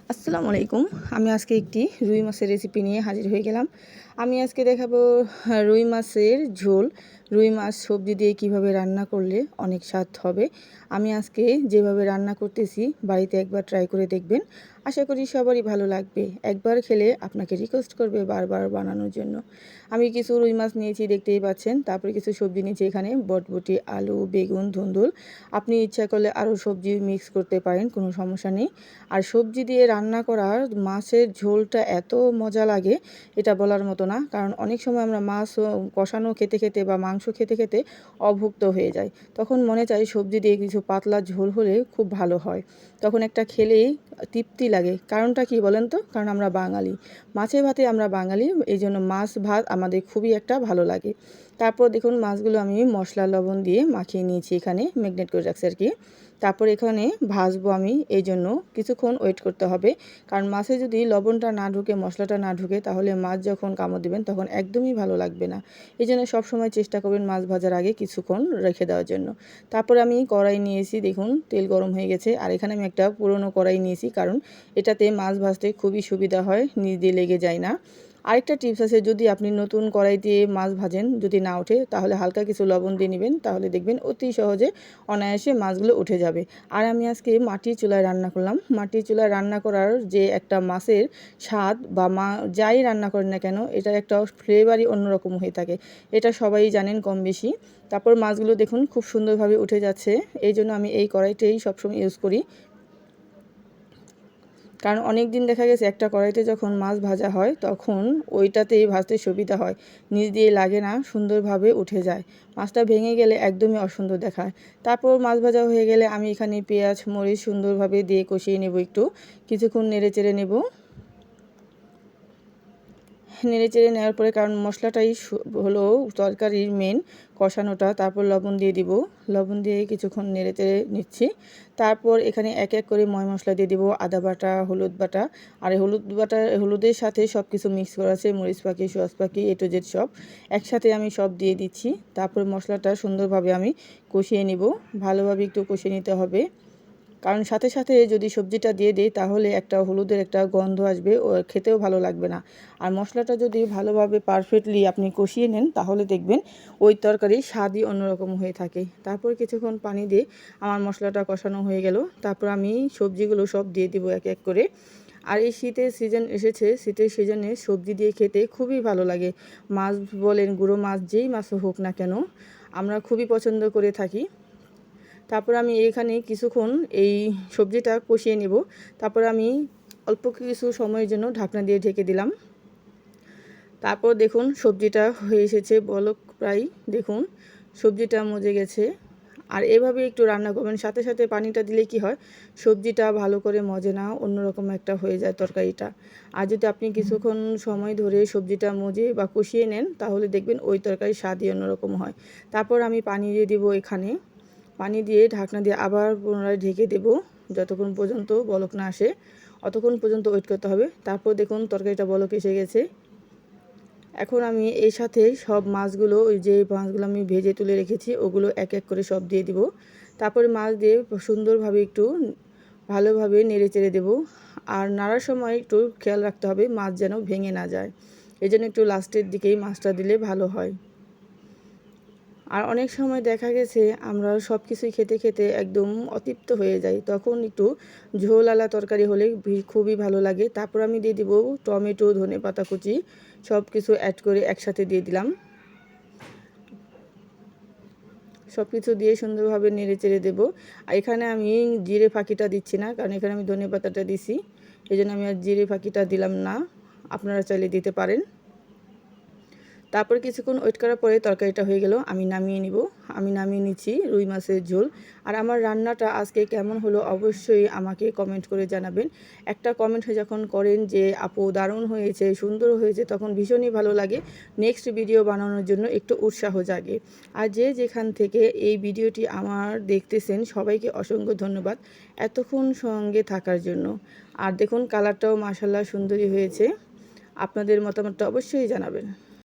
আসসালামু আলাইকুম। আমি আজকে একটি রুই মাছের রেসিপি নিয়ে হাজির হয়ে গেলাম। আমি আজকে দেখাবো রুই মাছের ঝোল। রুই মাছ সবজি দিয়ে কিভাবে রান্না করলে অনেক স্বাদ হবে। আমি আজকে যেভাবে রান্না করতেছি বাড়িতে একবার ট্রাই করে দেখবেন। আশা করি সবারই ভালো লাগবে। একবার খেলে আপনাকে রিকোয়েস্ট করবে বারবার বানানোর জন্য। আমি কিছু রুই মাছ নিয়েছি দেখতেই পাচ্ছেন। তারপরে কিছু সবজি নিয়েছি এখানে বটবটি, আলু, বেগুন, ধুন্দুল। আপনি ইচ্ছা করলে আরও সবজি মিক্স করতে পারেন, কোনো সমস্যা নেই। আর সবজি দিয়ে রান্না করার মাছের ঝোলটা এত মজা লাগে এটা বলার মতো না। কারণ অনেক সময় আমরা মাছ কষানো খেতে খেতে বা মাংস খেতে খেতে অভুক্ত হয়ে যাই। তখন মনে চাই সবজি দিয়ে কিছু পাতলা ঝোল হলে খুব ভালো হয়। তখন একটা খেলেই তৃপ্তি লাগে। কারণটা কি বলেন তো? কারণ আমরা বাঙালি, মাছে ভাতে আমরা বাঙালি, এই জন্য মাছ ভাত আমাদের খুবই একটা ভালো লাগে। তারপর দেখুন মাছগুলো আমি মশলা লবণ দিয়ে মাখিয়ে নিয়েছি, এখানে ম্যাগনেট করে রাখছি আর কি। তারপর এখানে ভাজবো আমি, এই জন্য কিছুক্ষণ ওয়েট করতে হবে। কারণ মাছে যদি লবণটা না ঢুকে, মশলাটা না ঢুকে, তাহলে মাছ যখন কামড় দেবেন তখন একদমই ভালো লাগবে না। এই জন্য সবসময় চেষ্টা করবেন মাছ ভাজার আগে কিছুক্ষণ রেখে দেওয়ার জন্য। তারপর আমি কড়াই নিয়েছি, দেখুন তেল গরম হয়ে গেছে। আর এখানে আমি একটা পুরনো কড়াই নিয়েছি, কারণ এটাতে মাছ ভাজতে খুবই সুবিধা হয়, নিচ দিয়ে লেগে যায় না। আরেকটা টিপস আছে, যদি আপনি নতুন কড়াই দিয়ে মাছ ভাজেন, যদি না ওঠে তাহলে হালকা কিছু লবণ দিয়ে নেবেন, তাহলে দেখবেন অতি সহজে অনায়াসে মাছগুলো উঠে যাবে। আর আমি আজকে মাটির চুলায় রান্না করলাম। মাটির চুলায় রান্না করার যে একটা মাছের স্বাদ বা যাই রান্না করেন না কেন, এটার একটা ফ্লেভারই অন্যরকম হয়ে থাকে। এটা সবাই জানেন কম বেশি। তারপর মাছগুলো দেখুন খুব সুন্দরভাবে উঠে যাচ্ছে। এই জন্য আমি এই কড়াইটাই সবসময় ইউজ করি। কারণ অনেক দিন দেখা গেছে একটা কড়াইতে যখন মাছ ভাজা হয় তখন ওইটাতেই ভাজতে সুবিধা হয়, নিচ দিয়ে লাগে না, সুন্দরভাবে উঠে যায়। মাছটা ভেঙে গেলে একদমই অসুন্দর দেখায়। তারপর মাছ ভাজা হয়ে গেলে আমি এখানে পেঁয়াজ মরিচ সুন্দরভাবে দিয়ে কষিয়ে নেব, একটু কিছুক্ষণ নেড়ে চেড়ে নেব। নেড়ে চেড়ে নেওয়ার পরে, কারণ মশলাটাই হলো তরকারির মেন কষানোটা। তারপর লবণ দিয়ে দিব, লবণ দিয়ে কিছুক্ষণ নেড়ে চেড়ে নিচ্ছি। তারপর এখানে এক এক করে ময় মশলা দিয়ে দিব, আদা বাটা, হলুদ বাটা। আর হলুদের সাথে সব কিছু মিক্স করা আছে, মরিচ পাখি, সস পাখি, এ টু জেড সব একসাথে আমি সব দিয়ে দিচ্ছি। তারপর মশলাটা সুন্দরভাবে আমি কষিয়ে নিব, ভালোভাবে একটু কষিয়ে নিতে হবে। কারণ সাথে সাথে যদি সবজিটা দিয়ে দিই তাহলে একটা হলুদের একটা গন্ধ আসবে, ও খেতেও ভালো লাগবে না। আর মশলাটা যদি ভালোভাবে পারফেক্টলি আপনি কষিয়ে নেন তাহলে দেখবেন ওই তরকারির স্বাদই অন্যরকম হয়ে থাকে। তারপর কিছুক্ষণ পানি দিয়ে আমার মশলাটা কষানো হয়ে গেল। তারপর আমি সবজিগুলো সব দিয়ে দিব এক এক করে। আর এই শীতের সিজন এসেছে, শীতের সিজনে সবজি দিয়ে খেতে খুবই ভালো লাগে। মাছ বলেন, গুঁড়ো মাছ, যেই মাছ হোক না কেন, আমরা খুবই পছন্দ করে থাকি। তারপর আমি এখানে কিছুক্ষণ এই সবজিটা কষিয়ে নেব। তারপর আমি অল্প কিছু সময়ের জন্য ঢাকনা দিয়ে ঢেকে দিলাম। তারপর দেখুন সবজিটা হয়ে এসেছে, বলক প্রায় দেখুন সবজিটা মজে গেছে। আর এভাবে একটু রান্না করবেন, সাথে সাথে পানিটা দিলে কি হয়, সবজিটা ভালো করে মজে না, অন্যরকম একটা হয়ে যায় তরকারিটা। আর যদি আপনি কিছুক্ষণ সময় ধরে সবজিটা মজে বা কষিয়ে নেন তাহলে দেখবেন ওই তরকারির স্বাদই অন্যরকম হয়। তারপর আমি পানি দিয়ে দিব, এখানে পানি দিয়ে ঢাকনা দিয়ে আবার পুনরায় ঢেকে দেব, যতক্ষণ পর্যন্ত বলক না আসে অতক্ষণ পর্যন্ত ওয়েট করতে হবে। তারপর দেখুন তরকারিটা বলক এসে গেছে। এখন আমি এর সাথে সব মাছগুলো, ওই যে মাছগুলো আমি ভেজে তুলে রেখেছি ওগুলো এক এক করে সব দিয়ে দিব। তারপরে মাছ দিয়ে সুন্দরভাবে একটু ভালোভাবে নেড়ে চেড়ে দেবো। আর নাড়ার সময় একটু খেয়াল রাখতে হবে মাছ যেন ভেঙে না যায়, এই জন্য একটু লাস্টের দিকেই মাছটা দিলে ভালো হয়। আর অনেক সময় দেখা গেছে আমরা সব কিছুই খেতে খেতে একদম অতৃপ্ত হয়ে যাই, তখন একটু ঝোলালা তরকারি হলে খুবই ভালো লাগে। তারপর আমি দিয়ে দিব টমেটো, ধনেপাতা কুচি, সব কিছু অ্যাড করে একসাথে দিয়ে দিলাম। সব কিছু দিয়ে সুন্দরভাবে নেড়ে চেড়ে দেবো। আর এখানে আমি জিরে ফাঁকিটা দিচ্ছি না, কারণ এখানে আমি ধনেপাতাটা দিছি, এই জন্য আমি আর জিরে ফাঁকিটা দিলাম না। আপনারা চাইলে দিতে পারেন। তারপর কিছুক্ষণ ওয়েট করার পরে তরকারিটা হয়ে গেল, আমি নামিয়ে নিব। আমি নামিয়ে নিচ্ছি রুই মাছের ঝোল। আর আমার রান্নাটা আজকে কেমন হলো অবশ্যই আমাকে কমেন্ট করে জানাবেন। একটা কমেন্ট যখন করেন যে আপু দারুণ হয়েছে, সুন্দর হয়েছে, তখন ভীষণই ভালো লাগে, নেক্সট ভিডিও বানানোর জন্য একটু উৎসাহ জাগে। আর যে যেখান থেকে এই ভিডিওটি আমার দেখতেছেন সবাইকে অসংখ্য ধন্যবাদ এতক্ষণ সঙ্গে থাকার জন্য। আর দেখুন কালারটাও মাশাআল্লাহ সুন্দরই হয়েছে। আপনাদের মতামতটা অবশ্যই জানাবেন।